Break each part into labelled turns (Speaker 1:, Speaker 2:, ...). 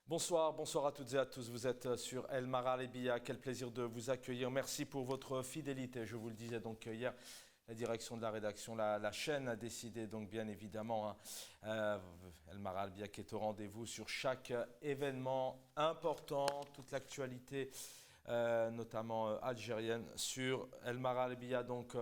Speaker 1: Bonsoir, bonsoir à toutes et à tous. Vous êtes sur El Maralebia. Quel plaisir de vous accueillir. Merci pour votre fidélité. Je vous le disais donc hier, la direction de la rédaction, la chaîne a décidé donc bien évidemment, El Maralebia qui est au rendez-vous sur chaque événement important, toute l'actualité. Notamment algérienne, sur El Maralebia, donc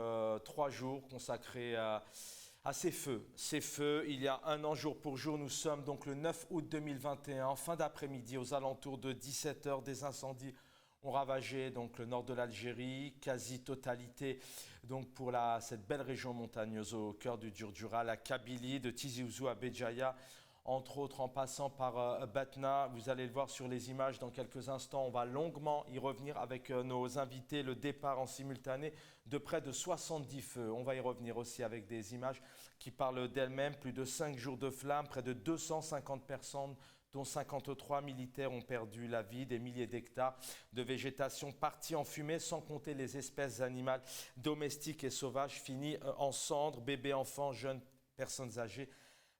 Speaker 1: 3 jours consacrés à ces feux. Ces feux, il y a un an jour pour jour, nous sommes donc le 9 août 2021, en fin d'après-midi, aux alentours de 17 heures, des incendies ont ravagé donc le nord de l'Algérie, quasi-totalité donc pour cette belle région montagneuse au cœur du Djurdjura, la Kabylie, de Tizi Ouzou à Béjaïa, entre autres en passant par Batna. Vous allez le voir sur les images dans quelques instants. On va longuement y revenir avec nos invités. Le départ en simultané de près de 70 feux. On va y revenir aussi avec des images qui parlent d'elles-mêmes. Plus de 5 jours de flammes, près de 250 personnes dont 53 militaires ont perdu la vie, des milliers d'hectares de végétation partis en fumée, sans compter les espèces animales domestiques et sauvages finies en cendres, bébés, enfants, jeunes, personnes âgées.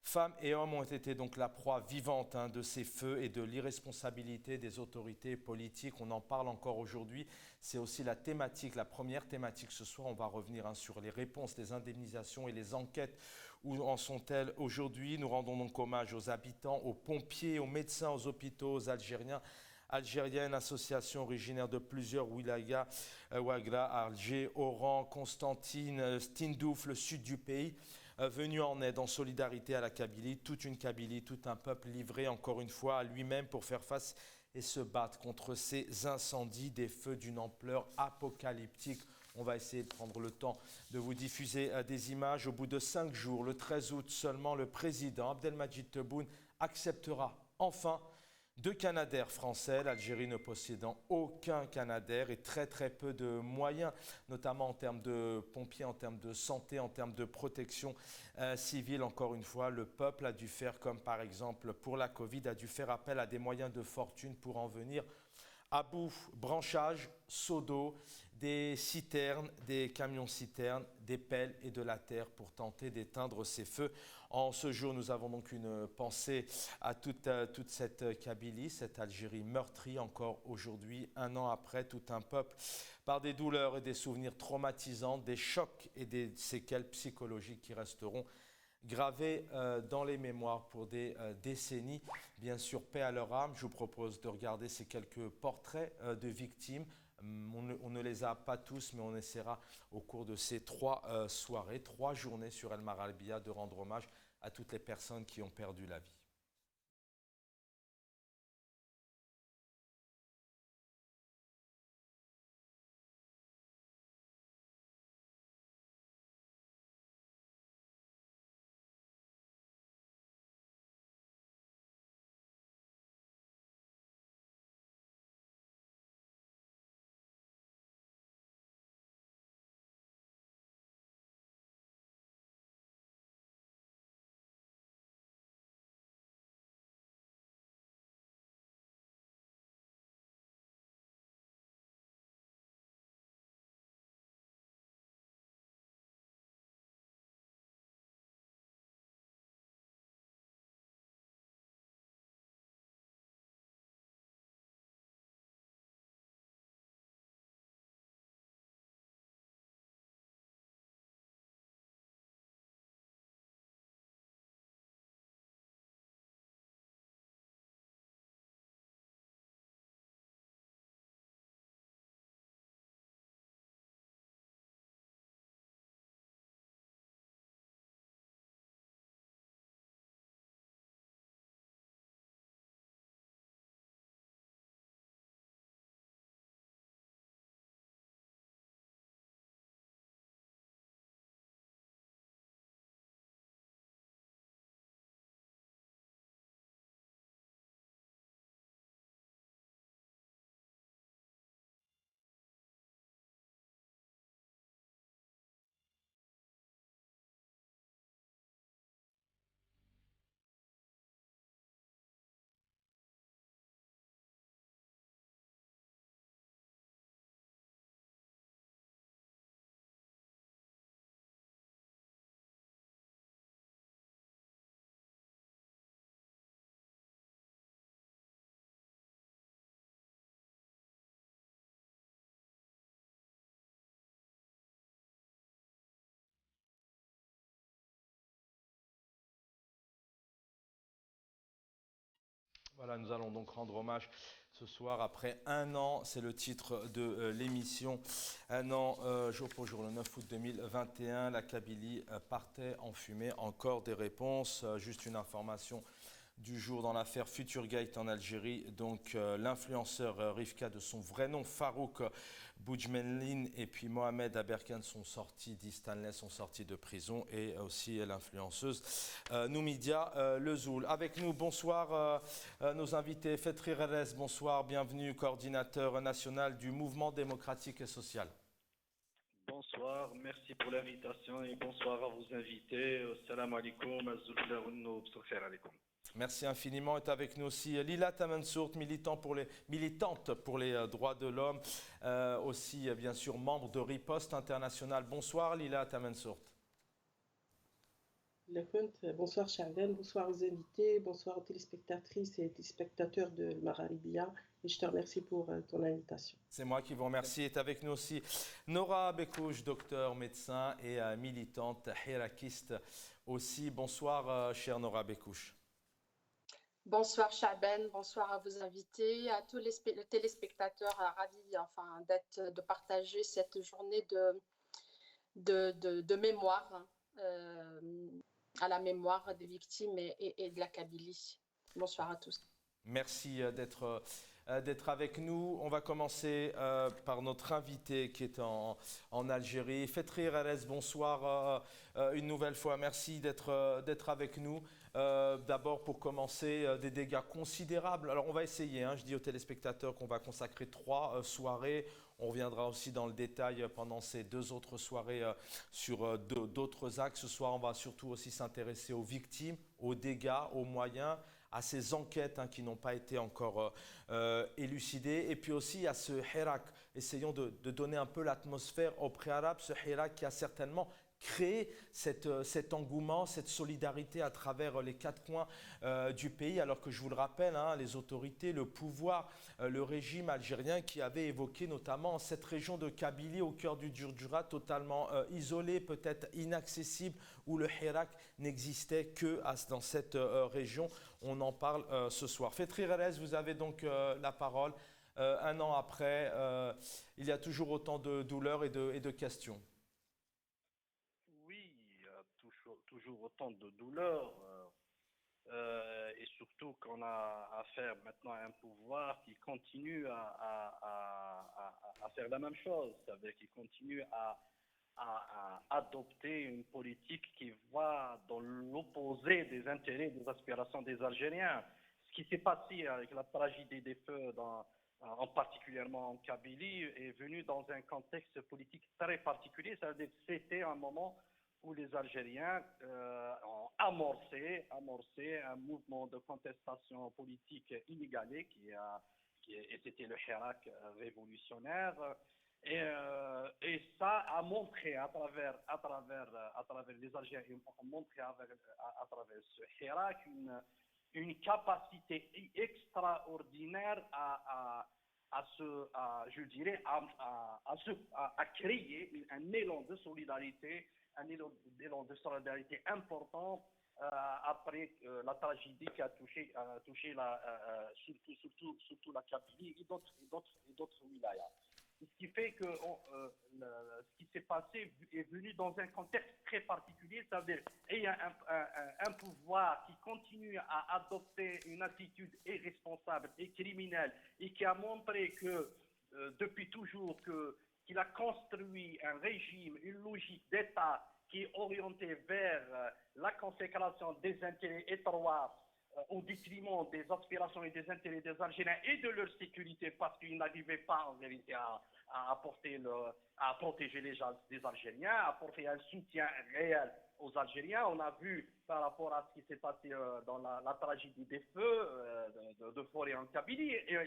Speaker 1: Femmes et hommes ont été donc la proie vivante de ces feux et de l'irresponsabilité des autorités politiques. On en parle encore aujourd'hui. C'est aussi la thématique, la première thématique ce soir. On va revenir sur les réponses, les indemnisations et les enquêtes. Où en sont-elles aujourd'hui? Nous rendons donc hommage aux habitants, aux pompiers, aux médecins, aux hôpitaux, aux Algériens. Algérienne, association originaire de plusieurs wilayas, Ouagra, Alger, Oran, Constantine, Tindouf, le sud du pays, venu en aide en solidarité à la Kabylie, toute une Kabylie, tout un peuple livré encore une fois à lui-même pour faire face et se battre contre ces incendies, des feux d'une ampleur apocalyptique. On va essayer de prendre le temps de vous diffuser des images. Au bout de 5 jours, le 13 août seulement, le président Abdelmadjid Tebboune acceptera enfin 2 Canadair français, l'Algérie ne possédant aucun Canadair et très peu de moyens, notamment en termes de pompiers, en termes de santé, en termes de protection civile. Encore une fois, le peuple a dû faire, comme par exemple pour la Covid, a dû faire appel à des moyens de fortune pour en venir à bout. Branchage, seaux d'eau, des citernes, des camions-citernes, des pelles et de la terre pour tenter d'éteindre ces feux. En ce jour, nous avons donc une pensée à toute cette Kabylie, cette Algérie meurtrie encore aujourd'hui, un an après, tout un peuple, par des douleurs et des souvenirs traumatisants, des chocs et des séquelles psychologiques qui resteront gravés dans les mémoires pour des décennies. Bien sûr, paix à leur âme. Je vous propose de regarder ces quelques portraits de victimes. On ne les a pas tous, mais on essaiera au cours de ces 3 soirées, 3 journées sur El Maralebia de rendre hommage à toutes les personnes qui ont perdu la vie. Voilà, nous allons donc rendre hommage ce soir après un an, c'est le titre de l'émission, un an jour pour jour, le 9 août 2021, la Kabylie partait en fumée, encore des réponses, juste une information du jour dans l'affaire Futurgate en Algérie. Donc l'influenceur Rivka, de son vrai nom, Farouk Boudjmelin, et puis Mohamed Aberkan sont sortis, d'Istanley sont sortis de prison, et aussi l'influenceuse Noumidia Lezoul. Avec nous, bonsoir nos invités. Fetri Reres, bonsoir, bienvenue, coordinateur national du Mouvement démocratique et social.
Speaker 2: Bonsoir, merci pour l'invitation et bonsoir à vos invités. Salam alaikum, alaikum.
Speaker 1: Merci infiniment. Est avec nous aussi Lila Tamansourt, militante pour les droits de l'homme, aussi bien sûr membre de Riposte International. Bonsoir Lila Tamansourt.
Speaker 3: Bonsoir Charden, bonsoir aux invités, bonsoir aux téléspectatrices et téléspectateurs de Mararibia, et je te remercie pour ton invitation.
Speaker 1: C'est moi qui vous remercie. Est avec nous aussi Nora Bekouche, docteur, médecin et militante hirakiste aussi. Bonsoir chère Nora Bekouche.
Speaker 4: Bonsoir Chaben, bonsoir à vos invités, à tous les téléspectateurs, ravis de partager cette journée de mémoire, à la mémoire des victimes et de la Kabylie. Bonsoir à tous.
Speaker 1: Merci d'être avec nous. On va commencer par notre invité qui est en Algérie. Fetri Reres, bonsoir une nouvelle fois. Merci d'être avec nous. D'abord, pour commencer, des dégâts considérables. Alors, on va essayer, je dis aux téléspectateurs qu'on va consacrer 3 soirées. On reviendra aussi dans le détail pendant ces 2 autres soirées sur d'autres axes. Ce soir, on va surtout aussi s'intéresser aux victimes, aux dégâts, aux moyens, à ces enquêtes qui n'ont pas été encore élucidées, et puis aussi à ce hirak. Essayons de donner un peu l'atmosphère au préalable, ce hirak qui a certainement créé cet engouement, cette solidarité à travers les 4 coins du pays, alors que je vous le rappelle, les autorités, le pouvoir, le régime algérien qui avait évoqué notamment cette région de Kabylie au cœur du Djurdjura, totalement isolée, peut-être inaccessible, où le hirak n'existait que dans cette région. On en parle ce soir. Fetri Reres, vous avez donc la parole. Un an après, il y a toujours autant de douleurs et de questions.
Speaker 2: Oui, il y a toujours autant de douleurs. Et surtout qu'on a affaire maintenant à un pouvoir qui continue à faire la même chose, c'est-à-dire qui continue à adopter une politique qui va dans l'opposé des intérêts et des aspirations des Algériens. Ce qui s'est passé avec la tragédie des feux, en particulièrement en Kabylie, est venu dans un contexte politique très particulier, c'est-à-dire que c'était un moment où les Algériens ont amorcé un mouvement de contestation politique inégalé et c'était le Hirak révolutionnaire. Et ça a montré à travers les Algériens, ont montré à travers ce Hirak une capacité extraordinaire à créer un élan de solidarité, important après la tragédie qui a touché surtout la Kabylie et d'autres wilayas. Ce qui fait que ce qui s'est passé est venu dans un contexte très particulier, c'est-à-dire qu'il y a un pouvoir qui continue à adopter une attitude irresponsable et criminelle et qui a montré que depuis toujours qu'il a construit un régime, une logique d'État qui est orientée vers la consécration des intérêts étroits au détriment des aspirations et des intérêts des Algériens et de leur sécurité, parce qu'ils n'arrivaient pas en vérité à protéger des Algériens, à apporter un soutien réel aux Algériens. On a vu par rapport à ce qui s'est passé dans la tragédie des feux de Forêt en Kabylie, et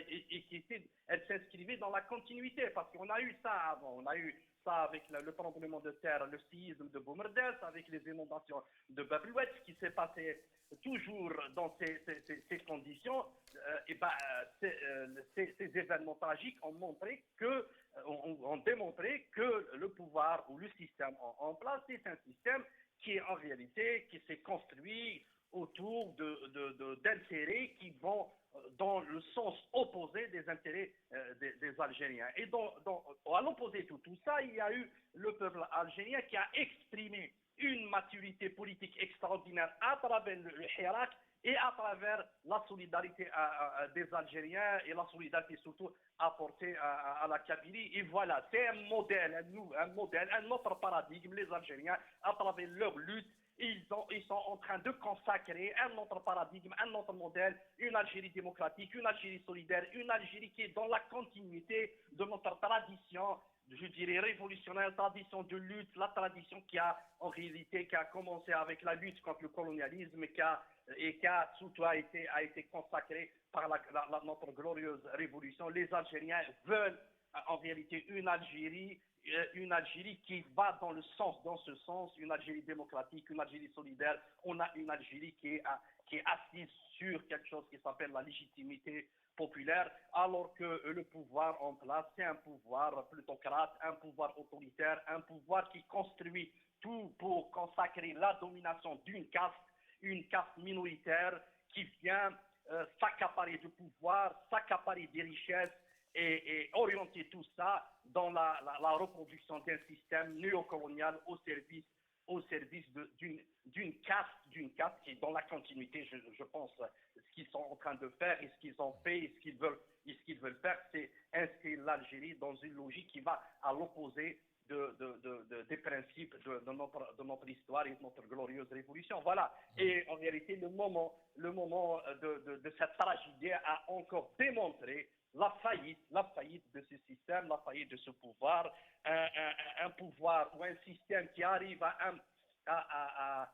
Speaker 2: elle s'inscrivait dans la continuité, parce qu'on a eu ça avant. On a eu ça avec le tremblement de terre, le séisme de Boumerdès, avec les inondations de Bab el-Oued, ce qui s'est passé toujours dans ces conditions. Ces événements tragiques ont démontré que le pouvoir ou le système en place, c'est un système qui est en réalité, qui s'est construit autour intérêts qui vont dans le sens opposé des intérêts des Algériens. Et à l'opposé de tout ça, il y a eu le peuple algérien qui a exprimé une maturité politique extraordinaire à travers le Hirak et à travers la solidarité des Algériens et la solidarité surtout apportée à la Kabylie. Et voilà, c'est un modèle, un autre paradigme. Les Algériens, à travers leur lutte, ils sont en train de consacrer un autre paradigme, un autre modèle, une Algérie démocratique, une Algérie solidaire, une Algérie qui est dans la continuité de notre tradition, je dirais révolutionnaire, tradition de lutte, la tradition qui a en réalité qui a commencé avec la lutte contre le colonialisme et qui a surtout été consacrée par notre glorieuse révolution. Les Algériens veulent en réalité une Algérie qui va dans ce sens, une Algérie démocratique, une Algérie solidaire. On a une Algérie qui est assise sur quelque chose qui s'appelle la légitimité populaire, alors que le pouvoir en place, c'est un pouvoir plutocrate, un pouvoir autoritaire, un pouvoir qui construit tout pour consacrer la domination une caste minoritaire qui vient s'accaparer du pouvoir, s'accaparer des richesses, et orienter tout ça dans la reproduction d'un système néocolonial au service d'une caste qui est dans la continuité, je pense, ce qu'ils sont en train de faire et ce qu'ils ont fait et ce qu'ils veulent faire, c'est inscrire l'Algérie dans une logique qui va à l'opposé des principes de notre histoire et de notre glorieuse révolution. Voilà. Et en réalité, le moment de cette tragédie a encore démontré la faillite de ce système, la faillite de ce pouvoir, un pouvoir ou un système qui arrive à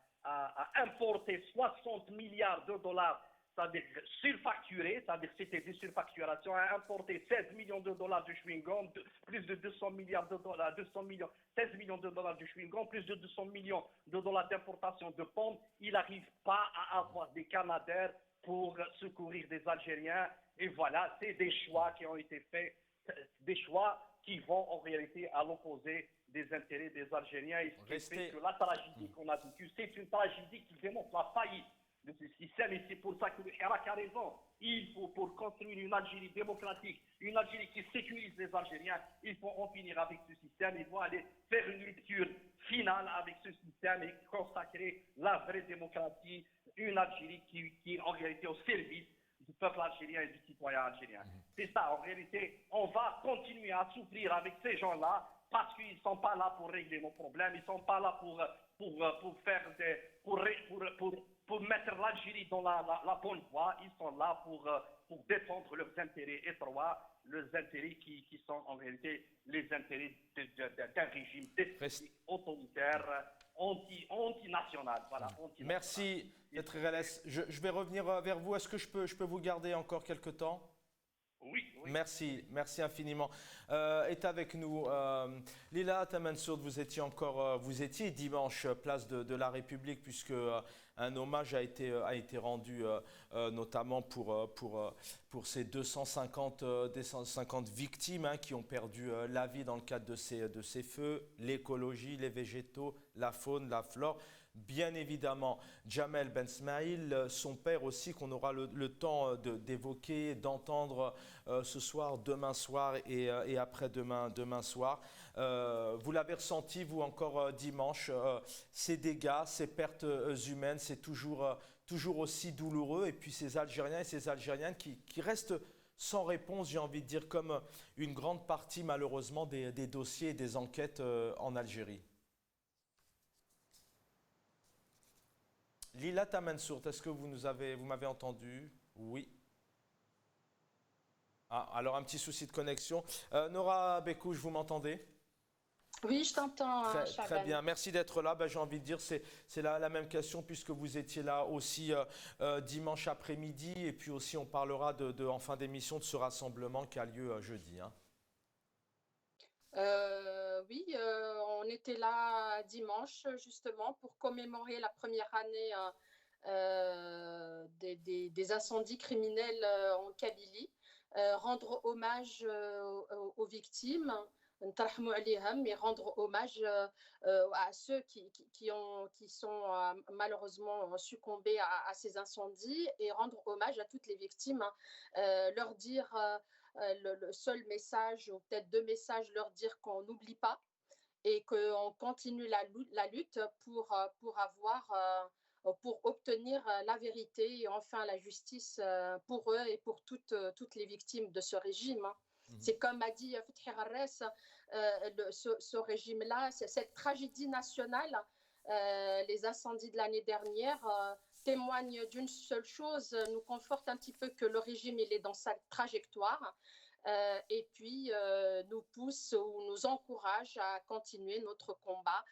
Speaker 2: importer 60 milliards de dollars, c'est-à-dire surfacturé, c'est-à-dire c'était des surfacturations, à importer 16 millions de dollars de chewing-gum, plus de 200 milliards de dollars, 16 millions de dollars de chewing-gum, plus de 200 millions de dollars d'importation de pommes. Il n'arrive pas à avoir des Canadaires pour secourir des Algériens. Et voilà, c'est des choix qui ont été faits, des choix qui vont en réalité à l'opposé des intérêts des Algériens. Et ce qui fait que la tragédie qu'on a vécue, c'est une tragédie qui démontre la faillite de ce système. Et c'est pour ça que le Hirak a raison. Il faut, pour construire une Algérie démocratique, une Algérie qui sécurise les Algériens, il faut en finir avec ce système. Il faut aller faire une rupture finale avec ce système et consacrer la vraie démocratie, une Algérie qui est en réalité au service du peuple algérien et du citoyen algérien. C'est ça, en réalité, on va continuer à souffrir avec ces gens-là parce qu'ils ne sont pas là pour régler nos problèmes, ils ne sont pas là pour mettre l'Algérie dans la bonne voie, ils sont là pour défendre leurs intérêts étroits, leurs intérêts qui sont en réalité les intérêts d'un régime autoritaire, antinational. Voilà,
Speaker 1: Merci, Maître Reles. Je vais revenir vers vous. Est-ce que je peux vous garder encore quelques temps?
Speaker 2: Oui.
Speaker 1: Merci infiniment. Est avec nous Lila Tamansour, vous étiez dimanche place de la République puisque un hommage a été rendu notamment pour ces 250 victimes qui ont perdu la vie dans le cadre de ces feux, l'écologie, les végétaux, la faune, la flore. Bien évidemment, Jamel Ben Smaïl, son père aussi, qu'on aura le temps d'évoquer, d'entendre ce soir, demain soir et après-demain soir. Vous l'avez ressenti, vous, encore dimanche, ces dégâts, ces pertes humaines, c'est toujours aussi douloureux. Et puis ces Algériens et ces Algériennes qui restent sans réponse, j'ai envie de dire, comme une grande partie, malheureusement, des dossiers et des enquêtes en Algérie. Lila Tamansour, est-ce que vous m'avez entendu? Oui. Ah, alors un petit souci de connexion. Nora Bekouche, vous m'entendez?
Speaker 4: Oui, je t'entends.
Speaker 1: Très bien, merci d'être là. J'ai envie de dire, c'est la même question puisque vous étiez là aussi dimanche après-midi et puis aussi on parlera en fin d'émission de ce rassemblement qui a lieu jeudi.
Speaker 4: Oui, on était là dimanche justement pour commémorer la première année des incendies criminels en Kabylie, rendre hommage aux victimes, نترحموا عليهم et rendre hommage à ceux qui sont malheureusement succombés à ces incendies et rendre hommage à toutes les victimes, hein. Leur dire le seul message ou peut-être deux messages, leur dire qu'on n'oublie pas et qu'on continue la lutte pour obtenir la vérité et enfin la justice pour eux et pour toutes les victimes de ce régime, hein. C'est comme a dit Fethi Harres, ce régime-là, cette tragédie nationale, les incendies de l'année dernière témoignent d'une seule chose, nous conforte un petit peu que le régime il est dans sa trajectoire. Et puis nous pousse ou nous encourage à continuer notre combat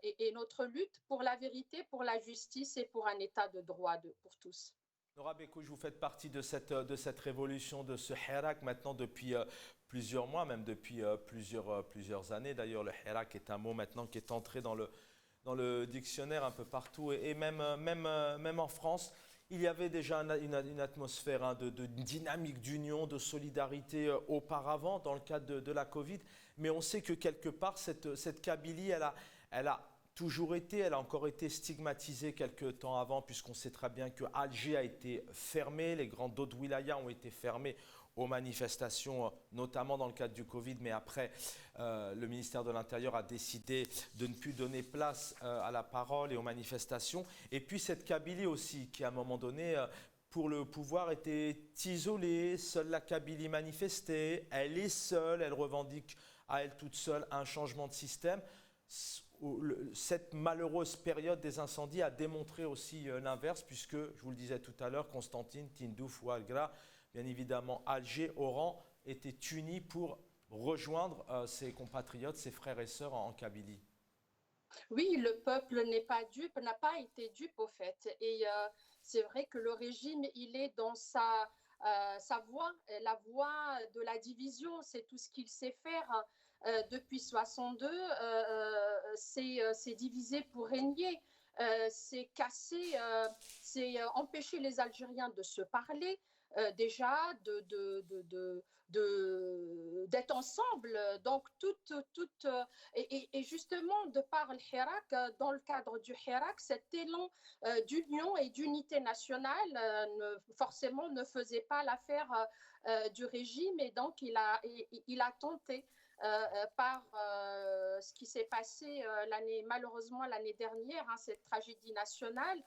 Speaker 4: et notre lutte pour la vérité, pour la justice et pour un état de droit pour tous.
Speaker 1: Nora Bekouche, vous faites partie de cette révolution, de ce Hirak maintenant depuis plusieurs mois, même depuis plusieurs années. D'ailleurs, le Hirak est un mot maintenant qui est entré dans le dictionnaire un peu partout et même en France. Il y avait déjà une atmosphère de dynamique d'union, de solidarité auparavant dans le cadre de la Covid. Mais on sait que quelque part, cette Kabylie, elle a toujours été, elle a encore été stigmatisée quelques temps avant, puisqu'on sait très bien que Alger a été fermé, les grands d'autres wilayas ont été fermés aux manifestations, notamment dans le cadre du Covid, mais après, le ministère de l'Intérieur a décidé de ne plus donner place à la parole et aux manifestations. Et puis cette Kabylie aussi, qui à un moment donné, pour le pouvoir, était isolée, seule la Kabylie manifestait, elle est seule, elle revendique à elle toute seule un changement de système. Cette malheureuse période des incendies a démontré aussi l'inverse, puisque, je vous le disais tout à l'heure, Constantine, Tindouf, Ouagra, bien évidemment Alger, Oran, étaient unis pour rejoindre ses compatriotes, ses frères et sœurs en Kabylie.
Speaker 4: Oui, le peuple n'est pas dupe, n'a pas été dupe au fait. Et c'est vrai que le régime, il est dans sa voie, la voie de la division, c'est tout ce qu'il sait faire. Depuis 62, c'est diviser pour régner. C'est casser, c'est empêcher les Algériens de se parler, déjà d'être ensemble. Donc, et justement, de par le Hirak, dans le cadre du Hirak, cet élan d'union et d'unité nationale forcément ne faisait pas l'affaire du régime et donc il a tenté par ce qui s'est passé malheureusement l'année dernière, hein, cette tragédie nationale.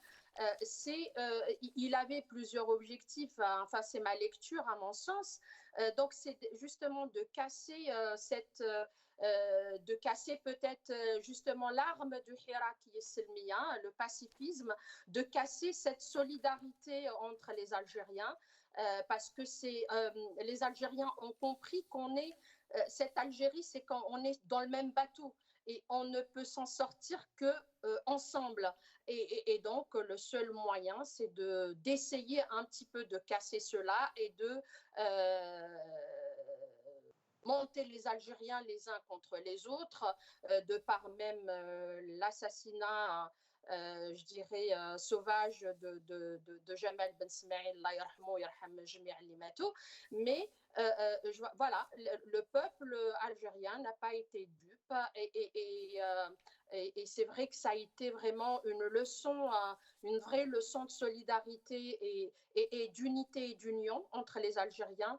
Speaker 4: Il avait plusieurs objectifs, enfin c'est ma lecture à mon sens, donc c'est justement de casser de casser peut-être justement l'arme du Hirak qui est Selmiya, le pacifisme, de casser cette solidarité entre les Algériens, parce que les Algériens ont compris qu'on est cette Algérie, c'est quand on est dans le même bateau et on ne peut s'en sortir que ensemble. Et donc, le seul moyen, c'est d'essayer un petit peu de casser cela et de monter les Algériens les uns contre les autres, de par même l'assassinat, je dirais, sauvage de Jamal Ben Smaïl, Allah yarhamou, yarham jami' li matou. Mais voilà, le peuple algérien n'a pas été dupe et c'est vrai que ça a été vraiment une leçon, une vraie leçon de solidarité et d'unité et d'union entre les Algériens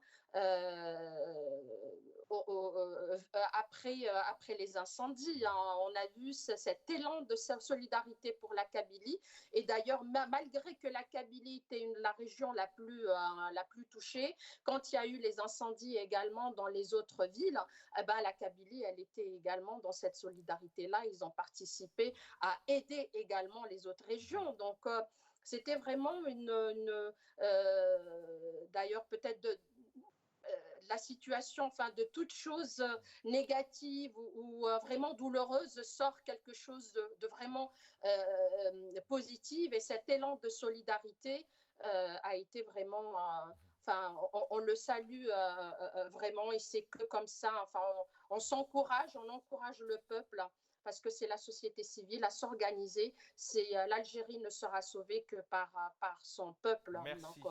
Speaker 4: après les incendies, hein. On a vu cet élan de solidarité pour la Kabylie. Et d'ailleurs, malgré que la Kabylie était la région la plus touchée, quand il y a eu les incendies également dans les autres villes, la Kabylie, elle était également dans cette solidarité-là. Ils ont participé à aider également les autres régions. Donc, c'était vraiment d'ailleurs peut-être la situation, enfin de toute chose négative ou vraiment douloureuse sort quelque chose de vraiment positif et cet élan de solidarité a été vraiment, enfin on le salue vraiment et c'est que comme ça, enfin on s'encourage, on encourage le peuple parce que c'est la société civile à s'organiser. L'Algérie ne sera sauvée que par son peuple.
Speaker 1: Merci.
Speaker 4: Donc,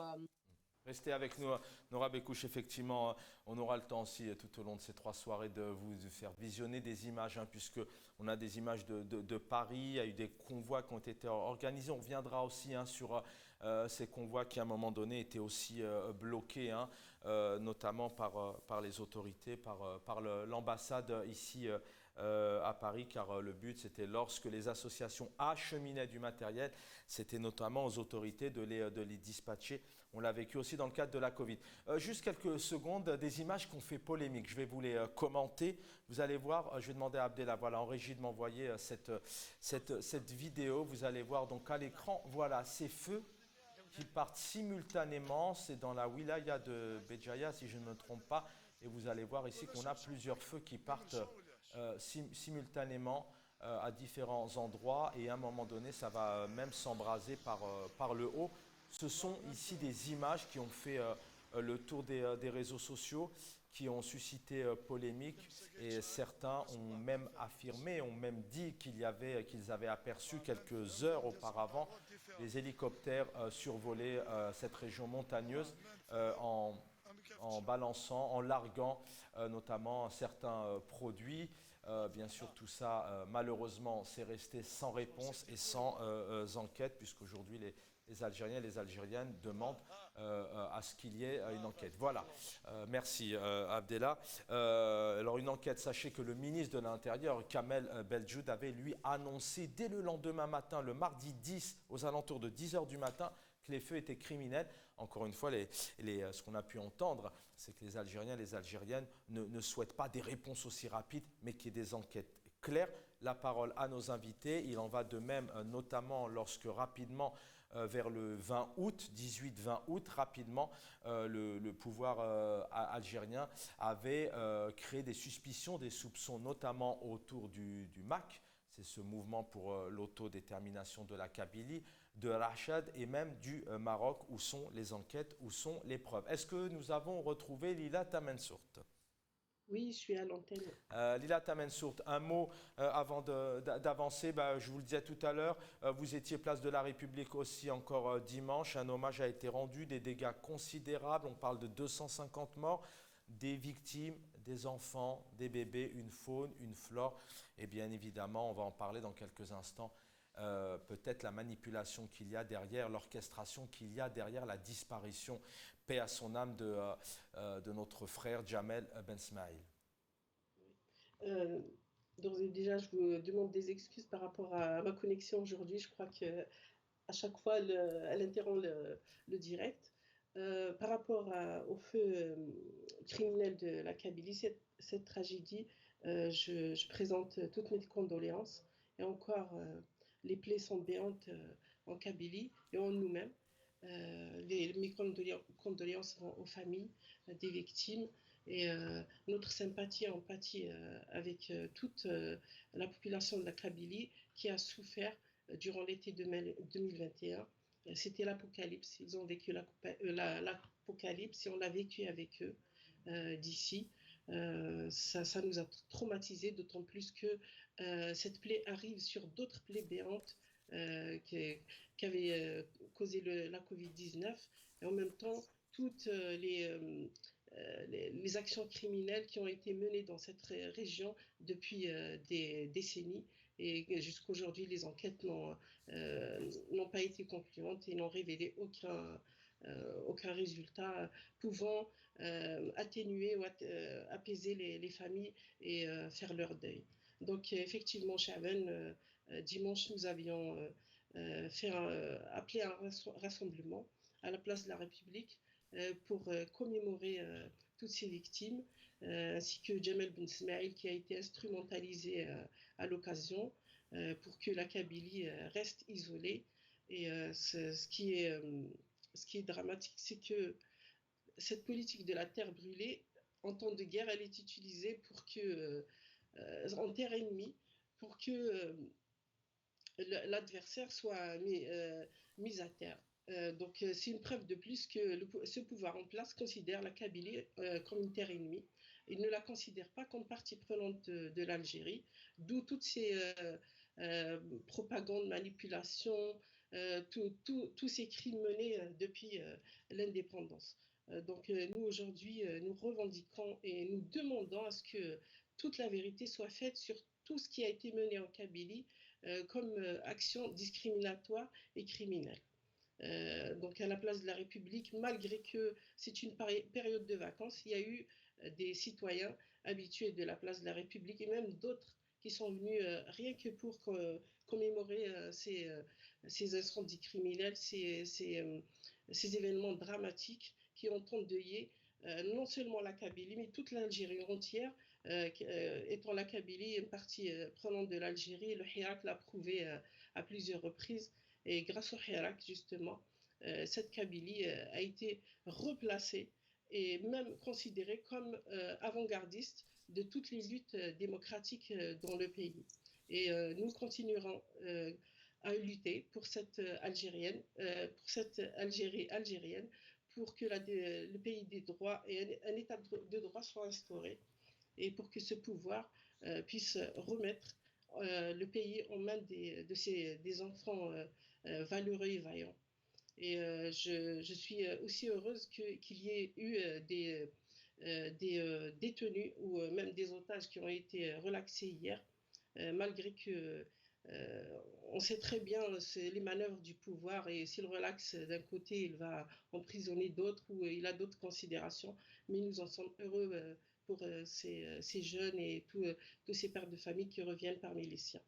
Speaker 1: Restez avec nous, Nora Bekouche. Effectivement, on aura le temps aussi tout au long de ces 3 soirées de vous faire visionner des images, puisque on a des images de Paris. Il y a eu des convois qui ont été organisés. On reviendra aussi sur ces convois qui, à un moment donné, étaient aussi bloqués, notamment par les autorités, par l'ambassade ici à Paris, car le but, c'était lorsque les associations acheminaient du matériel, c'était notamment aux autorités de les dispatcher. On l'a vécu aussi dans le cadre de la Covid. Juste quelques secondes, des images qui ont fait polémique. Je vais vous les commenter. Vous allez voir, je vais demander à Abdellah, voilà, en régie de m'envoyer cette vidéo. Vous allez voir donc à l'écran, voilà, ces feux qui partent simultanément. C'est dans la wilaya de Béjaïa, si je ne me trompe pas. Et vous allez voir ici qu'on a plusieurs feux qui partent simultanément à différents endroits. Et à un moment donné, ça va même s'embraser par le haut. Ce sont ici des images qui ont fait le tour des réseaux sociaux, qui ont suscité polémique, et certains ont même affirmé, ont même dit qu'ils avaient aperçu quelques heures auparavant les hélicoptères survoler cette région montagneuse en balançant, en larguant notamment certains produits. Bien sûr, tout ça, malheureusement, c'est resté sans réponse et sans enquête, puisqu'aujourd'hui, les Algériens et les Algériennes demandent à ce qu'il y ait une enquête. Voilà, merci Abdellah. Alors une enquête, sachez que le ministre de l'Intérieur, Kamel Beldjoud, avait lui annoncé dès le lendemain matin, le mardi 10, aux alentours de 10 h du matin, que les feux étaient criminels. Encore une fois, ce qu'on a pu entendre, c'est que les Algériens et les Algériennes ne souhaitent pas des réponses aussi rapides, mais qu'il y ait des enquêtes claires. La parole à nos invités. Il en va de même, notamment lorsque rapidement, vers le 20 août, 18-20 août, rapidement, le pouvoir algérien avait créé des suspicions, des soupçons, notamment autour du MAK, c'est ce mouvement pour l'autodétermination de la Kabylie, de Rachad et même du Maroc. Où sont les enquêtes, où sont les preuves? Est-ce que nous avons retrouvé Lila Tamansourt?
Speaker 3: Oui, je suis à l'antenne.
Speaker 1: Lila Tamansourt, un mot avant d'avancer. Je vous le disais tout à l'heure, vous étiez place de la République aussi encore dimanche. Un hommage a été rendu, des dégâts considérables. On parle de 250 morts, des victimes, des enfants, des bébés, une faune, une flore. Et bien évidemment, on va en parler dans quelques instants. Peut-être la manipulation qu'il y a derrière, l'orchestration qu'il y a derrière la disparition, paix à son âme, de notre frère Jamel Ben Smaïl.
Speaker 3: D'ores et déjà, je vous demande des excuses par rapport à ma connexion aujourd'hui. Je crois que à chaque fois, elle interrompt le direct. Par rapport au feu criminel de la Kabylie, cette tragédie, je présente toutes mes condoléances. Et encore, les plaies sont béantes en Kabylie et en nous-mêmes. Mes condoléances vont aux familles des victimes et notre sympathie et empathie avec toute la population de la Kabylie qui a souffert durant l'été 2021. C'était l'apocalypse. Ils ont vécu l'apocalypse et on l'a vécu avec eux d'ici. Ça nous a traumatisés, d'autant plus que cette plaie arrive sur d'autres plaies béantes qui avaient causé la Covid-19. Et en même temps, toutes les actions criminelles qui ont été menées dans cette région depuis des décennies. Et jusqu'à aujourd'hui, les enquêtes n'ont pas été concluantes et n'ont révélé aucun résultat pouvant atténuer ou apaiser les familles et faire leur deuil. Donc effectivement, Chaven, dimanche, nous avions appelé un rassemblement à la place de la République pour commémorer toutes ces victimes, ainsi que Jamel Ben Smaïl qui a été instrumentalisé à l'occasion pour que la Kabylie reste isolée. Et ce qui est dramatique, c'est que cette politique de la terre brûlée, en temps de guerre, elle est utilisée pour que, en terre ennemie, pour que l'adversaire soit mis à terre. Donc c'est une preuve de plus que ce pouvoir en place considère la Kabylie comme une terre ennemie. Il ne la considère pas comme partie prenante de l'Algérie, d'où toutes ces propagandes, manipulations, tous ces crimes menés depuis l'indépendance. Donc nous, aujourd'hui, nous revendiquons et nous demandons à ce que toute la vérité soit faite sur tout ce qui a été mené en Kabylie comme action discriminatoire et criminelle. Donc à la place de la République, malgré que c'est une période de vacances, il y a eu des citoyens habitués de la place de la République et même d'autres qui sont venus rien que pour commémorer ces incendies criminels, ces événements dramatiques qui ont endeuillé non seulement la Kabylie, mais toute l'Algérie entière, étant la Kabylie une partie prenante de l'Algérie. Le Hirak l'a prouvé à plusieurs reprises. Et grâce au Hirak, justement, cette Kabylie a été replacée et même considérée comme avant-gardiste de toutes les luttes démocratiques dans le pays. Et nous continuerons à lutter pour cette pour cette Algérie algérienne, pour que le pays des droits et un état de droit soit instauré et pour que ce pouvoir puisse remettre le pays en main des enfants valeureux et vaillants. Et je suis aussi heureuse qu'il y ait eu des détenus ou même des otages qui ont été relaxés hier, malgré que on sait très bien les manœuvres du pouvoir et s'il relaxe d'un côté, il va emprisonner d'autres ou il a d'autres considérations. Mais nous en sommes heureux pour ces jeunes et tous ces pères de famille qui reviennent parmi les siens.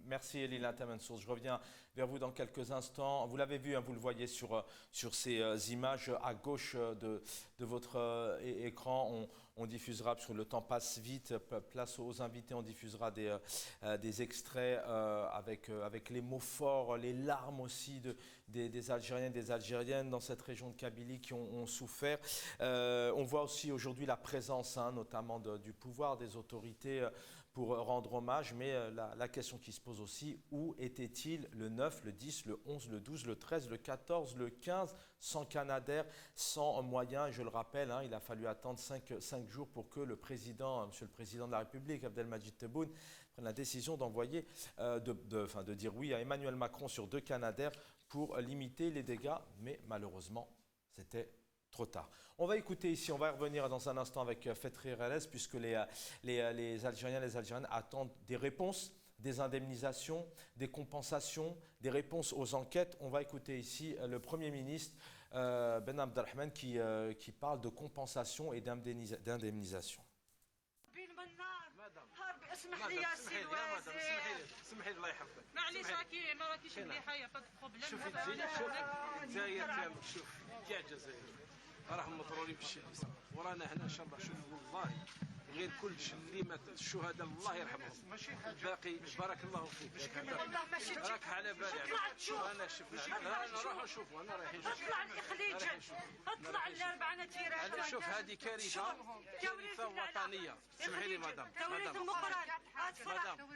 Speaker 1: Merci Lila Tamansour. Je reviens vers vous dans quelques instants. Vous l'avez vu, hein, vous le voyez sur ces images à gauche de votre écran. On diffusera, parce que le temps passe vite, place aux invités, on diffusera des extraits avec les mots forts, les larmes aussi des Algériens et des Algériennes dans cette région de Kabylie qui ont souffert. On voit aussi aujourd'hui la présence, hein, notamment du pouvoir, des autorités, pour rendre hommage, mais la question qui se pose aussi, où était-il le 9, le 10, le 11, le 12, le 13, le 14, le 15, sans Canadair, sans moyens, et je le rappelle, hein, il a fallu attendre 5 jours pour que Monsieur le Président de la République, Abdelmadjid Tebboune, prenne la décision d'envoyer, de dire oui à Emmanuel Macron sur 2 Canadair pour limiter les dégâts, mais malheureusement, c'était trop tard. On va écouter ici, on va y revenir dans un instant avec Fethi Relles, puisque les Algériens et les Algériennes attendent des réponses, des indemnisations, des compensations, des réponses aux enquêtes. On va écouter ici le Premier ministre Ben Abdelrahman qui parle de compensation et d'indemnisation.
Speaker 5: اسمح لي يا سي الوزير اسمح لي الله يحفظك معليش ما راكيش مليحه يا با بروبليم شوف الجزائر كامل شوف كاع الجزائر راهم مضرورين بالشيء اللي صار ورانا هنا ان شاء الله شوف والله غير كل شيء اللي مات الشهداء الله يرحمهم باقي بارك الله فيك راك على بالي انا شفت انا نروح نشوف انا رايح نشوف اطلع الخليج اطلع الاربعه تيرات انا شوف هذه كارثه وطنيه اسمحي لي مدام مدام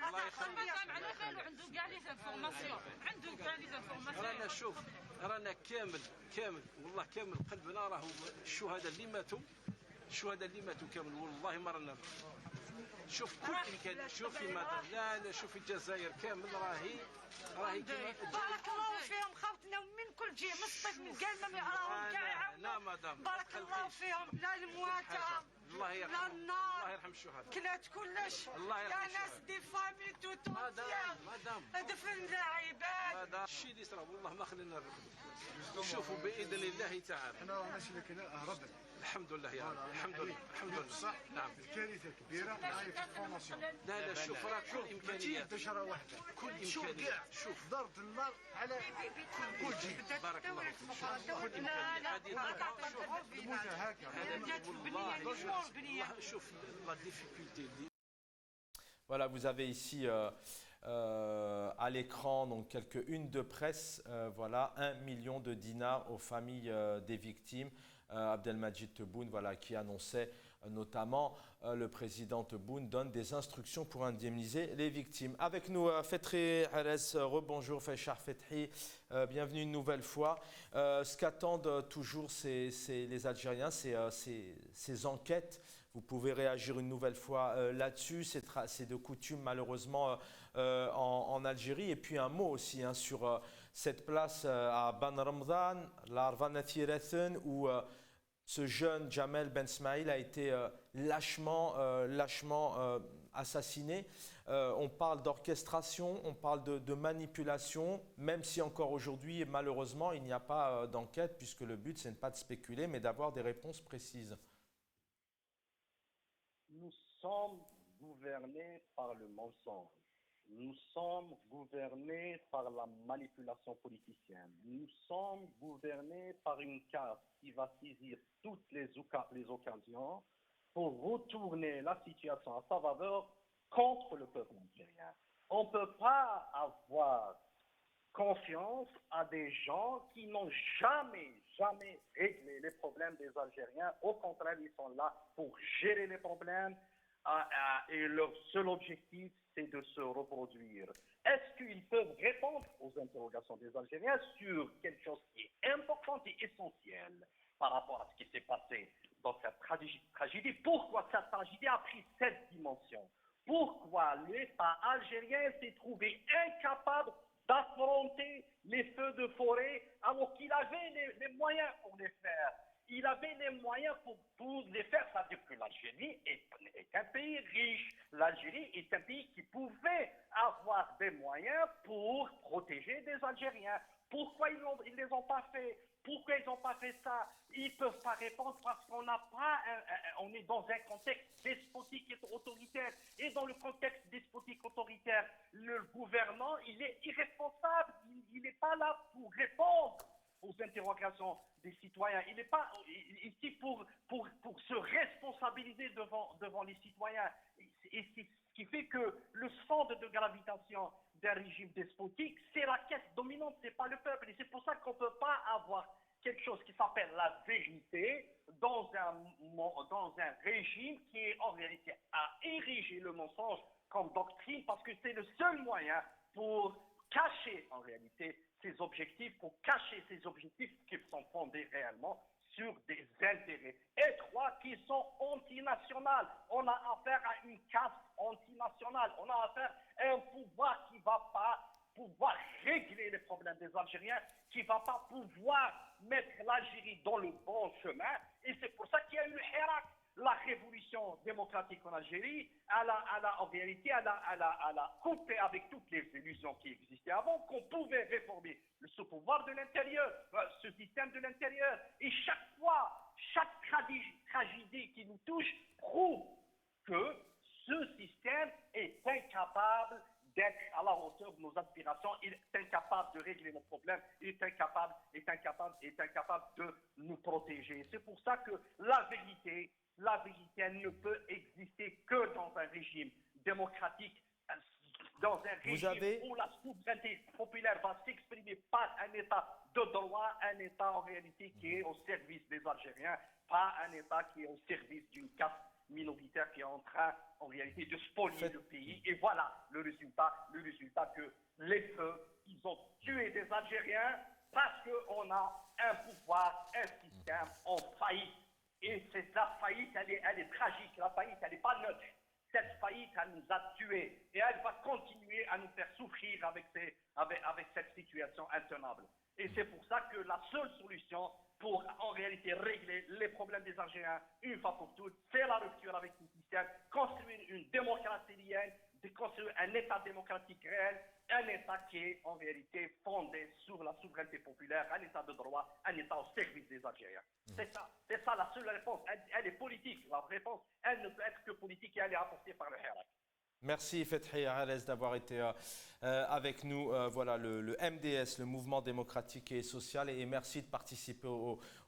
Speaker 5: الله يخليك على خير عنده كاع لي انفورماسيون عنده كاع لي انفورماسيون رانا شوف رانا كامل والله كامل قلبنا راهو الشهداء اللي ماتوا كامل والله ما رانا شوف كل امكان شوفي مدام لا شوفي الجزائر كامل راهي بارك الله فيهم خوتنا من كل جهه من الصيف من كاع ما راهم كاع لا مدام بارك الله فيهم لا المواتى الله يرحم الله يرحم الشهداء كلات كلش الله يرحم الشهداء ناس دي فامي توتو مدام دفن العباد هذا الشيء اللي صرا والله ما خلينا نرقدوا شوفوا باذن الله تعالى احنا ماشي لكن هربنا الحمد لله يا رب الحمد لله صح نعم الكارثه كبيره معايا في الفورماسيون لا شوف راه كل امكانيات انتشره واحده كل امكانيات شوف ضرب النار على كل جهه بارك الله فيك كل امكانيات هذه والله شوف لا ديفيكولتي.
Speaker 1: Voilà, vous avez ici à l'écran donc quelques unes de presse. Voilà, 1 million de dinars aux familles des victimes. Abdelmadjid Tebboune, voilà, qui annonçait notamment le président Tebboune donne des instructions pour indemniser les victimes. Avec nous, Fethi Relles, rebonjour Faychar Fethi, bienvenue une nouvelle fois. Ce qu'attendent toujours les Algériens, ces enquêtes. Vous pouvez réagir une nouvelle fois là-dessus, c'est de coutume malheureusement en Algérie. Et puis un mot aussi hein, sur cette place à Ban Ramdan, l'Arvana Thirethen, où ce jeune Jamel Ben Smaïl a été lâchement assassiné. On parle d'orchestration, on parle de manipulation, même si encore aujourd'hui, malheureusement, il n'y a pas d'enquête, puisque le but, c'est pas de spéculer, mais d'avoir des réponses précises.
Speaker 2: Nous sommes gouvernés par le mensonge. Nous sommes gouvernés par la manipulation politicienne. Nous sommes gouvernés par une caste qui va saisir toutes les occasions pour retourner la situation à sa faveur contre le peuple algérien. On ne peut pas avoir confiance à des gens qui n'ont jamais réglé les problèmes des Algériens. Au contraire, ils sont là pour gérer les problèmes et leur seul objectif, c'est de se reproduire. Est-ce qu'ils peuvent répondre aux interrogations des Algériens sur quelque chose qui est important et essentiel par rapport à ce qui s'est passé dans cette tragédie? Pourquoi cette tragédie a pris cette dimension? Pourquoi l'État algérien s'est trouvé incapable d'affronter les feux de forêt alors qu'il avait les moyens pour les faire? Il avait les moyens pour les faire. C'est-à-dire que l'Algérie est un pays riche. L'Algérie est un pays qui pouvait avoir des moyens pour protéger des Algériens. Pourquoi ils ne les ont pas fait? Pourquoi ils n'ont pas fait ça? Ils ne peuvent pas répondre parce qu'on n'a pas on est dans un contexte despotique et autoritaire. Et dans le contexte despotique autoritaire, le gouvernant, il est irresponsable. Il n'est pas là pour répondre aux interrogations des citoyens. Il n'est pas ici pour se responsabiliser devant les citoyens. Et c'est ce qui fait que le centre de gravitation d'un régime despotique, c'est la caisse dominante, c'est pas le peuple. Et c'est pour ça qu'on ne peut pas avoir quelque chose qui s'appelle la vérité dans un régime qui est en réalité à ériger le mensonge comme doctrine, parce que c'est le seul moyen pour cacher en réalité ces objectifs, pour cacher ces objectifs qui sont fondés réellement sur des intérêts étroits qui sont antinationaux. On a affaire à une caste antinationale. On a affaire à un pouvoir qui ne va pas pouvoir régler les problèmes des Algériens, qui ne va pas pouvoir mettre l'Algérie dans le bon chemin. Et c'est pour ça qu'il y a eu le Hirak. La révolution démocratique en Algérie, en réalité, elle a coupé avec toutes les illusions qui existaient avant, qu'on pouvait réformer ce pouvoir de l'intérieur, ce système de l'intérieur. Et chaque fois, chaque tragédie qui nous touche prouve que ce système est incapable d'être à la hauteur de nos aspirations, il est incapable de régler nos problèmes, il est incapable de nous protéger. C'est pour ça que la vérité, elle ne peut exister que dans un régime démocratique, dans un régime où la souveraineté populaire va s'exprimer par un État de droit, un État en réalité qui est au service des Algériens, pas un État qui est au service d'une caste minoritaire qui est en train, en réalité, de spolier le pays. Et voilà le résultat que les feux, ils ont tué des Algériens parce qu'on a un pouvoir, un système en faillite. Et la faillite, elle est tragique. La faillite, elle n'est pas neutre. Cette faillite, elle nous a tués. Et elle va continuer à nous faire souffrir avec cette situation intenable. Et c'est pour ça que la seule solution pour, en réalité, régler les problèmes des Algériens, une fois pour toutes, c'est la rupture avec le système, construire une démocratie réelle, construire un État démocratique réel, un État qui est, en réalité, fondé sur la souveraineté populaire, un État de droit, un État au service des Algériens. C'est ça la seule réponse. Elle est politique. La réponse, elle ne peut être que politique et elle est apportée par le Hirak.
Speaker 1: Merci Fethi Arez d'avoir été avec nous. Voilà le MDS, le Mouvement démocratique et social, et merci de participer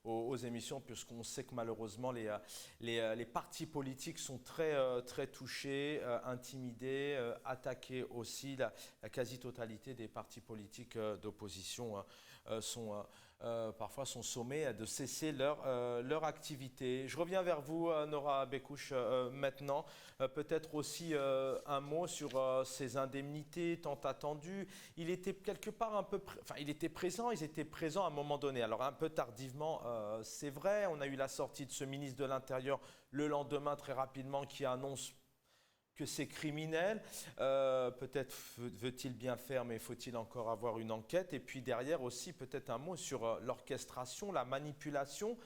Speaker 1: aux émissions, puisqu'on sait que malheureusement les partis politiques sont très touchés, intimidés, attaqués aussi. La quasi-totalité des partis politiques d'opposition parfois sont sommés de cesser leur activité. Je reviens vers vous, Nora Bekouche, maintenant. Peut-être aussi un mot sur ces indemnités tant attendues. Il était quelque part ils étaient présents à un moment donné. Alors un peu tardivement, c'est vrai. On a eu la sortie de ce ministre de l'Intérieur le lendemain, très rapidement, qui annonce que c'est criminel. Peut-être veut-il bien faire, mais faut-il encore avoir une enquête? Et puis derrière aussi, peut-être un mot sur l'orchestration, la manipulation.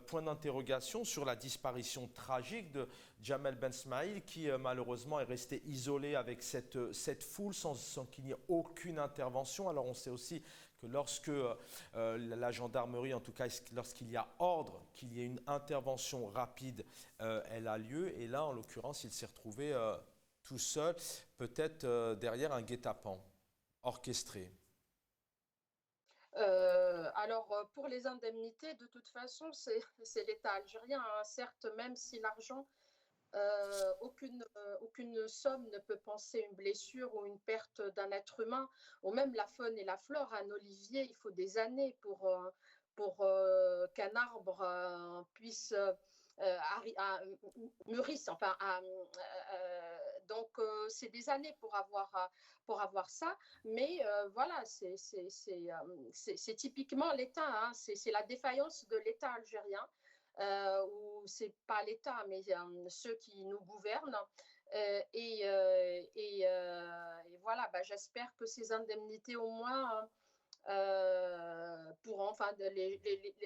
Speaker 1: Point d'interrogation sur la disparition tragique de Jamel Ben Smaïl qui malheureusement est resté isolé avec cette foule sans qu'il n'y ait aucune intervention. Alors on sait aussi que lorsque la gendarmerie, en tout cas lorsqu'il y a ordre qu'il y ait une intervention rapide, elle a lieu. Et là, en l'occurrence, il s'est retrouvé tout seul, peut-être derrière un guet-apens orchestré.
Speaker 4: Alors, pour les indemnités, de toute façon, c'est l'État algérien, hein. Certes, même si l'argent, aucune somme ne peut penser une blessure ou une perte d'un être humain, ou même la faune et la flore. Un olivier, il faut des années pour qu'un arbre puisse mûrisse. Enfin, donc, c'est des années pour avoir ça. Mais voilà, c'est typiquement l'État, hein. C'est la défaillance de l'État algérien, ou c'est pas l'État, mais ceux qui nous gouvernent. Et voilà, bah, j'espère que ces indemnités au moins pour enfin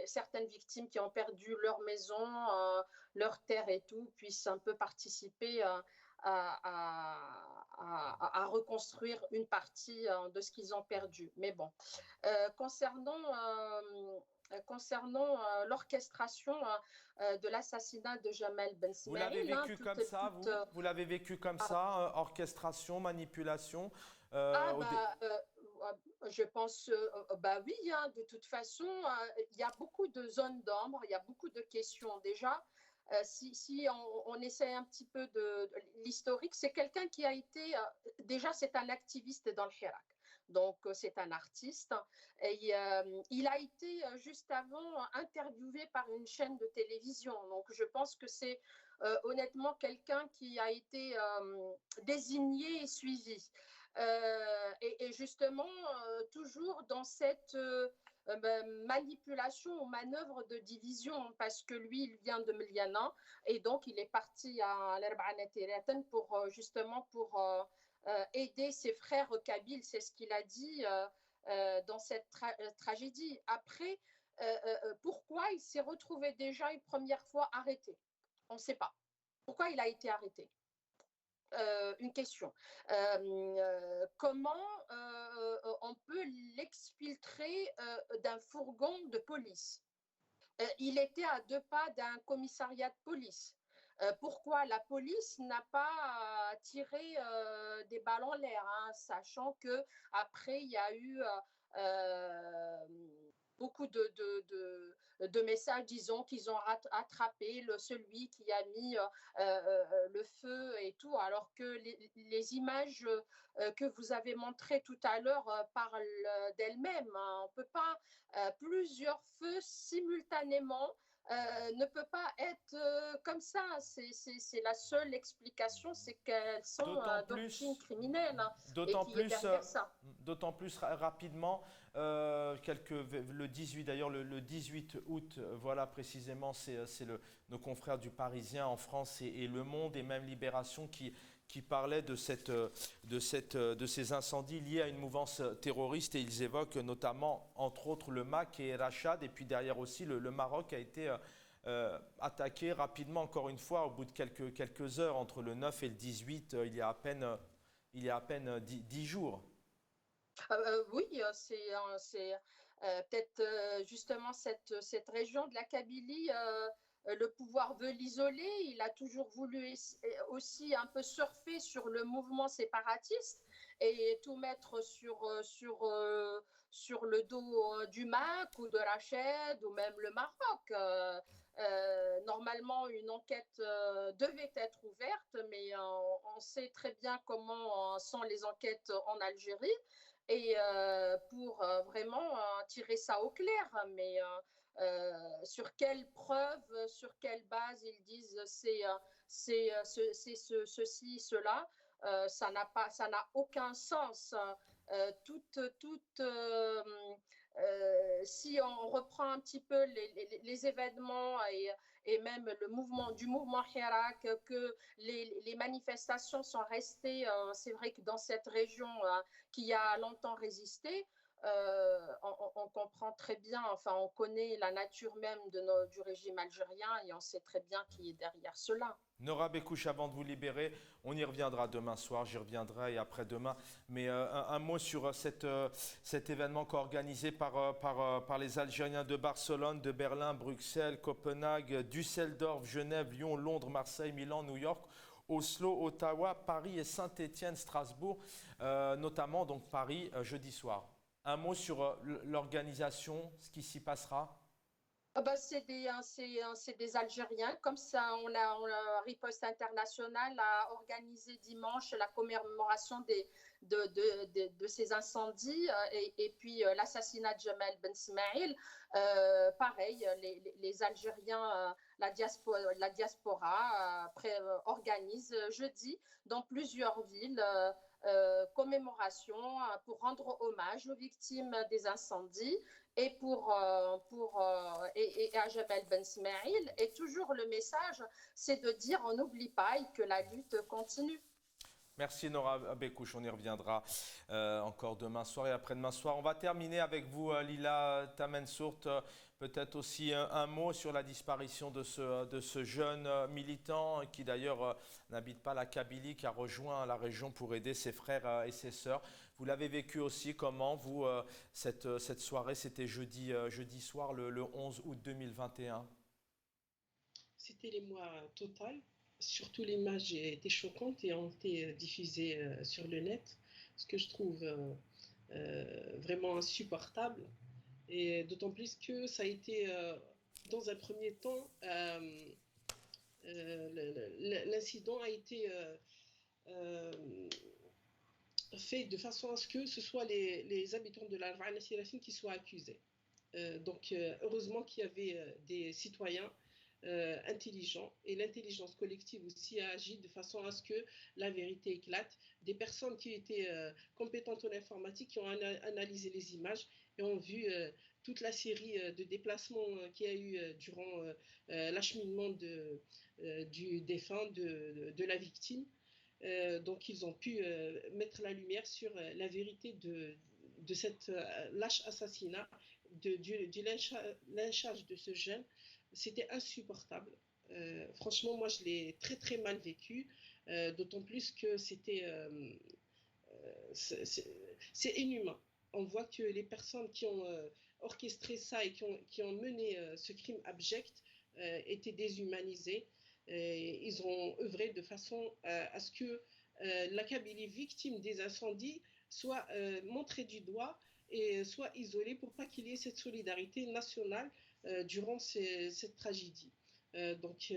Speaker 4: certaines victimes qui ont perdu leur maison, leur terre et tout, puissent un peu participer à reconstruire une partie de ce qu'ils ont perdu. Mais bon, concernant l'orchestration de l'assassinat de Jamel Ben
Speaker 1: Vous l'avez
Speaker 4: Smaïl,
Speaker 1: vécu comme ça, vous? Vous l'avez vécu comme ça, orchestration, manipulation
Speaker 4: Ah bah, je pense, bah oui, hein, de toute façon, il y a beaucoup de zones d'ombre, il y a beaucoup de questions. Déjà, si on essaie un petit peu de l'historique, c'est quelqu'un qui a été, déjà c'est un activiste dans le Hirak. Donc, c'est un artiste. Et il a été, juste avant, interviewé par une chaîne de télévision. Donc, je pense que c'est honnêtement quelqu'un qui a été désigné et suivi. Et justement, toujours dans cette manipulation ou manœuvre de division, parce que lui, il vient de Meliana, et donc il est parti à l'Erbanet pour justement pour aider ses frères kabyles, c'est ce qu'il a dit dans cette tragédie. Après, pourquoi il s'est retrouvé déjà une première fois arrêté? On ne sait pas. Pourquoi il a été arrêté? Une question. Comment on peut l'exfiltrer d'un fourgon de police? Il était à 2 pas d'un commissariat de police. Pourquoi la police n'a pas tiré des balles en l'air, hein, sachant que après il y a eu beaucoup de messages disant qu'ils ont attrapé celui qui a mis le feu et tout, alors que les images que vous avez montrées tout à l'heure parlent d'elles-mêmes, hein. On ne peut pas plusieurs feux simultanément. Ne peut pas être comme ça. C'est la seule explication, c'est qu'elles sont d'origine criminelle, hein, et qui est derrière ça.
Speaker 1: D'autant plus rapidement, le 18 d'ailleurs, le 18 août, voilà précisément, c'est nos confrères du Parisien en France et Le Monde et même Libération qui parlaient de ces incendies liés à une mouvance terroriste, et ils évoquent notamment, entre autres, le MAC et Rachad, et puis derrière aussi le Maroc a été attaqué rapidement, encore une fois, au bout de quelques heures, entre le 9 et le 18, il y a à peine 10 jours.
Speaker 4: Oui, c'est peut-être justement cette région de la Kabylie. Le pouvoir veut l'isoler. Il a toujours voulu aussi un peu surfer sur le mouvement séparatiste et tout mettre sur le dos du MAC ou de Rachid ou même le Maroc. Normalement, une enquête devait être ouverte, mais on sait très bien comment sont les enquêtes en Algérie. Et pour vraiment tirer ça au clair, mais sur quelle preuve, sur quelle base ils disent c'est ceci, cela, ça n'a aucun sens. Si on reprend un petit peu les événements et même du mouvement Hirak, que les manifestations sont restées, c'est vrai que dans cette région qui a longtemps résisté, on comprend très bien, enfin on connaît la nature même du régime algérien et on sait très bien qui est derrière cela.
Speaker 1: Nora Bekouche, avant de vous libérer, on y reviendra demain soir, j'y reviendrai et après-demain. Mais un mot sur cet événement organisé par les Algériens de Barcelone, de Berlin, Bruxelles, Copenhague, Düsseldorf, Genève, Lyon, Londres, Marseille, Milan, New York, Oslo, Ottawa, Paris et Saint-Étienne, Strasbourg, notamment donc Paris jeudi soir. Un mot sur l'organisation, ce qui s'y passera.
Speaker 4: C'est des Algériens. Comme ça, Riposte Internationale a organisé dimanche la commémoration de ces incendies et puis l'assassinat de Jamal Ben Smaïl. Pareil, les Algériens, la diaspora organise jeudi dans plusieurs villes commémoration pour rendre hommage aux victimes des incendies et et à Jamal Ben Smaïl. Et toujours le message, c'est de dire on n'oublie pas et que la lutte continue.
Speaker 1: Merci Nora Bekouche, on y reviendra encore demain soir et après-demain soir. On va terminer avec vous Lila Tamansourt, peut-être aussi un mot sur la disparition de ce jeune militant qui d'ailleurs n'habite pas la Kabylie, qui a rejoint la région pour aider ses frères et ses sœurs. Vous l'avez vécu aussi comment, vous, cette soirée, c'était jeudi soir, le 11 août 2021?
Speaker 3: C'était l'émoi total. Surtout l'image était choquante et ont été diffusées sur le net, ce que je trouve vraiment insupportable. Et d'autant plus que ça a été, dans un premier temps, l'incident a été fait de façon à ce que ce soit les habitants de la Rana Sirafine qui soient accusés. Donc heureusement qu'il y avait des citoyens intelligents, et l'intelligence collective aussi a agi de façon à ce que la vérité éclate. Des personnes qui étaient compétentes en informatique, qui ont analysé les images et ont vu toute la série de déplacements qu'il y a eu durant l'acheminement du défunt, de la victime. Donc ils ont pu mettre la lumière sur la vérité de cet lâche assassinat, du lynchage de ce jeune. C'était insupportable. Franchement, moi, je l'ai très très mal vécu, d'autant plus que c'est inhumain. On voit que les personnes qui ont orchestré ça et qui ont mené ce crime abject étaient déshumanisées. Ils ont œuvré de façon à ce que la Kabylie, victime des incendies, soit montrée du doigt et soit isolée pour pas qu'il y ait cette solidarité nationale durant cette tragédie. Donc,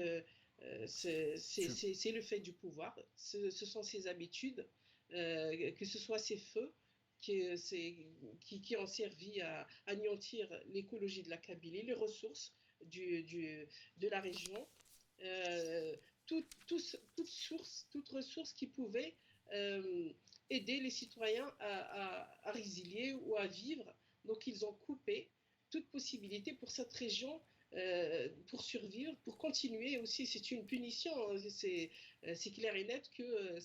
Speaker 3: c'est le fait du pouvoir, ce sont ses habitudes, que ce soit ces feux qui ont servi à anéantir l'écologie de la Kabylie, les ressources de la région, toute ressource qui pouvait aider les citoyens à résilier ou à vivre. Donc, ils ont coupé toute possibilité pour cette région pour survivre, pour continuer aussi. C'est une punition, c'est clair et net que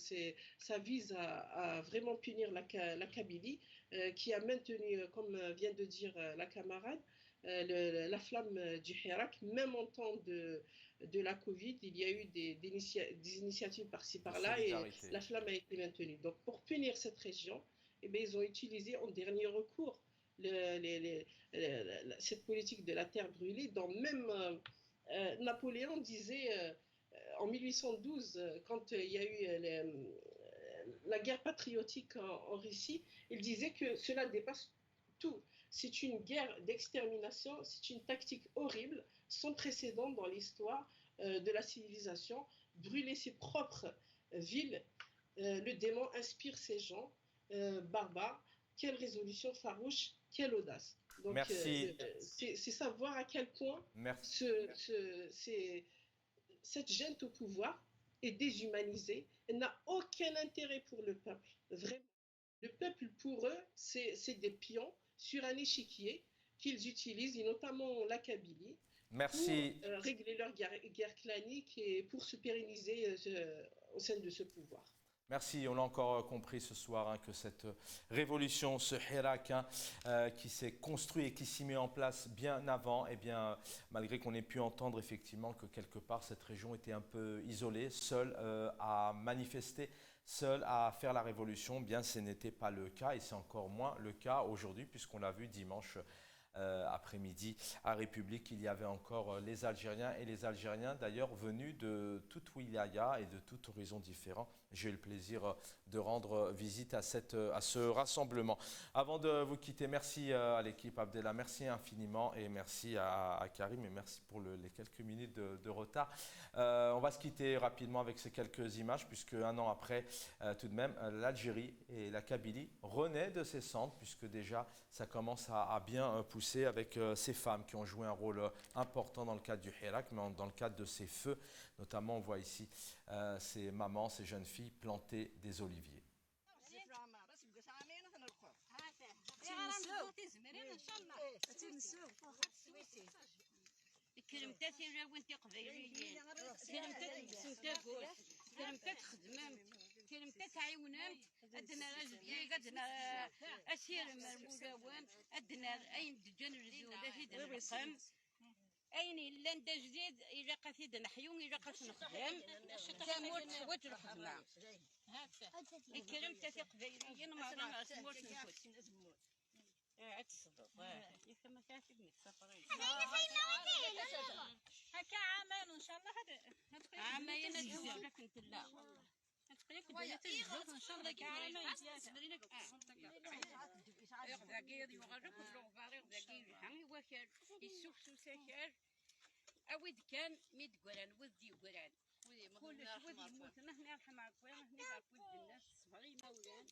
Speaker 3: ça vise à vraiment punir la Kabylie qui a maintenu, comme vient de dire la camarade, la flamme du Hirak. Même en temps de la Covid, il y a eu des initiatives par-ci par-là et la flamme a été maintenue. Donc pour punir cette région, eh bien, ils ont utilisé en dernier recours cette politique de la terre brûlée, dont même Napoléon disait en 1812, quand il y a eu la guerre patriotique en Russie, il disait que cela dépasse tout. C'est une guerre d'extermination, c'est une tactique horrible, sans précédent dans l'histoire de la civilisation. Brûler ses propres villes, le démon inspire ces gens barbares. Quelle résolution farouche, quelle audace. Donc,
Speaker 1: merci.
Speaker 3: C'est savoir à quel point cette junte au pouvoir est déshumanisée. Elle n'a aucun intérêt pour le peuple, vraiment. Le peuple, pour eux, c'est des pions sur un échiquier qu'ils utilisent, et notamment la Kabylie,
Speaker 1: Merci.
Speaker 3: pour régler leur guerre clanique et pour se pérenniser au sein de ce pouvoir.
Speaker 1: Merci, on l'a encore compris ce soir que cette révolution, ce Hirak qui s'est construit et qui s'y met en place bien avant, et bien, malgré qu'on ait pu entendre effectivement que quelque part cette région était un peu isolée, seule à manifester, seule à faire la révolution, bien ce n'était pas le cas et c'est encore moins le cas aujourd'hui puisqu'on l'a vu dimanche après-midi à République, il y avait encore les Algériens et les Algériens d'ailleurs venus de toute wilaya et de tout horizon différent. J'ai eu le plaisir de rendre visite à ce rassemblement. Avant de vous quitter, merci à l'équipe Abdellah, merci infiniment et merci à Karim et merci pour les quelques minutes de retard. On va se quitter rapidement avec ces quelques images puisque un an après, tout de même, l'Algérie et la Kabylie renaît de ses cendres puisque déjà ça commence à bien pousser avec ces femmes qui ont joué un rôle important dans le cadre du Hirak, mais dans le cadre de ces feux. Notamment, on voit ici ces mamans, ces jeunes filles planter des oliviers.
Speaker 6: كلمتات يا وانت قبيليين كلمتات سنتاكوس كلمتات خدممت كلمتات عيونمت ادنا رجلي قدنا اسير مرموداوم ادنا اين دجن الزوده في الرقم اين الا انت جديد الى قصيد نحيون الى قص نخدم تموت وجه الخدمه كلمتات قبيليين ما تموت نفوت اتصدق يسمى كافي سفرين هكا عامين ان شاء الله هذا عامين نجوم لك انت لا تقريبا بدايه الزوج ان شاء الله كعامين تسمرينا يغداكير يغرق لو فارغ داكير حمي وكال يسوق سوساكال اويد كان ميد قران ودي قران كلش ودي يموت هنا الحمار هنا ود الناس صغير مولان